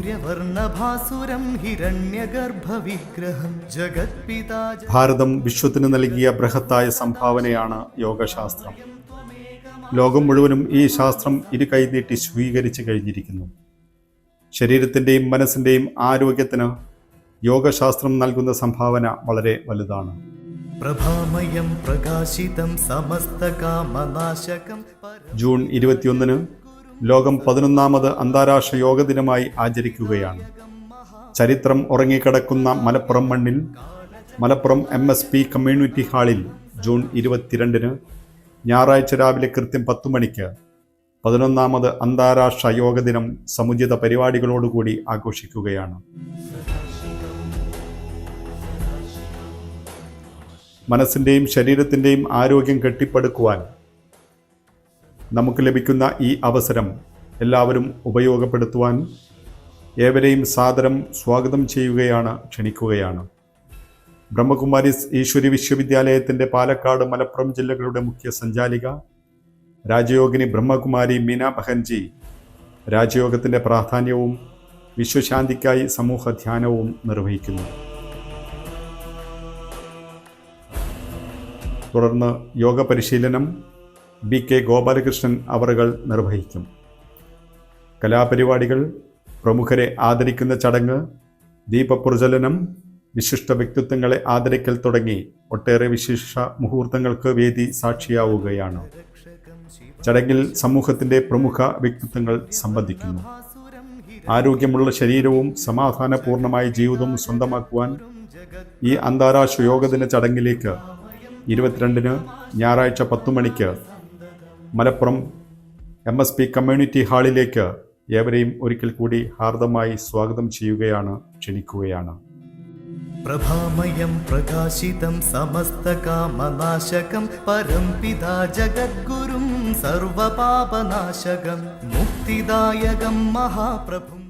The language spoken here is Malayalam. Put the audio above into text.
സൂര്യവർണഭാസുരം ഹിരണ്യഗർഭവിഗ്രഹം ജഗത്പിതാ. ഭാരതം വിശ്വത്തിന് നൽകിയ ബൃഹത്തായ സംഭാവനയാണ് യോഗശാസ്ത്രം. ലോകം മുഴുവനും ഈ ശാസ്ത്രം ഇരു കൈനീട്ടി സ്വീകരിച്ചു കഴിഞ്ഞിരിക്കുന്നു. ശരീരത്തിൻ്റെയും മനസ്സിൻ്റെയും ആരോഗ്യത്തിന് യോഗശാസ്ത്രം നൽകുന്ന സംഭാവന വളരെ വലുതാണ്. പ്രഭാമയം പ്രകാശിതം സമസ്തകാമനാശകം. ജൂൺ 21 ലോകം 11ാമത് അന്താരാഷ്ട്ര യോഗ ദിനമായി ആചരിക്കുകയാണ്. ചരിത്രം ഉറങ്ങിക്കിടക്കുന്ന മലപ്പുറം മണ്ണിൽ മലപ്പുറം MSP കമ്മ്യൂണിറ്റി ഹാളിൽ ജൂൺ 22 ഞായറാഴ്ച രാവിലെ കൃത്യം 10 മണിക്ക് 11ാമത് അന്താരാഷ്ട്ര യോഗ ദിനം സമുചിത പരിപാടികളോടുകൂടി ആഘോഷിക്കുകയാണ്. മനസ്സിൻ്റെയും ശരീരത്തിൻ്റെയും ആരോഗ്യം കെട്ടിപ്പടുക്കുവാൻ നമുക്ക് ലഭിക്കുന്ന ഈ അവസരം എല്ലാവരും ഉപയോഗപ്പെടുത്തുവാൻ ഏവരെയും സാദരം സ്വാഗതം ചെയ്യുകയാണ്, ക്ഷണിക്കുകയാണ്. ബ്രഹ്മകുമാരീസ് ഈശ്വരി വിശ്വവിദ്യാലയത്തിൻ്റെ പാലക്കാട്, മലപ്പുറം ജില്ലകളുടെ മുഖ്യ സഞ്ചാലിക രാജയോഗിനി ബ്രഹ്മകുമാരി മീന ബഹൻജി രാജയോഗത്തിൻ്റെ പ്രാധാന്യവും വിശ്വശാന്തിക്കായി സമൂഹ ധ്യാനവും നിർവഹിക്കുന്നു. തുടർന്ന് യോഗ പരിശീലനം BK ഗോപാലകൃഷ്ണൻ അവറുകൾ നിർവഹിക്കും. കലാപരിപാടികൾ, പ്രമുഖരെ ആദരിക്കുന്ന ചടങ്ങ്, ദീപപ്രജ്വലനം, വിശിഷ്ട വ്യക്തിത്വങ്ങളെ ആദരിക്കൽ തുടങ്ങി ഒട്ടേറെ വിശേഷ മുഹൂർത്തങ്ങൾക്ക് വേദി സാക്ഷിയാവുകയാണ്. ചടങ്ങിൽ സമൂഹത്തിൻ്റെ പ്രമുഖ വ്യക്തിത്വങ്ങൾ സംബന്ധിക്കുന്നു. ആരോഗ്യമുള്ള ശരീരവും സമാധാനപൂർണമായ ജീവിതവും സ്വന്തമാക്കുവാൻ ഈ അന്താരാഷ്ട്ര യോഗദിന ചടങ്ങിലേക്ക് 22 ഞായറാഴ്ച 10 മണിക്ക് മലപ്പുറം MSP കമ്മ്യൂണിറ്റി ഹാളിലേക്ക് ഏവരെയും ഒരിക്കൽ കൂടി ഹാർദമായി സ്വാഗതം ചെയ്യുകയാണ്, ക്ഷണിക്കുകയാണ്. പ്രഭാമയം പ്രകാശിതം സമസ്തകാമനാശകം പരംപിതാ ജഗദ്ഗുരും സർവപാപനാശകം മുക്തിദായകം മഹാപ്രഭും.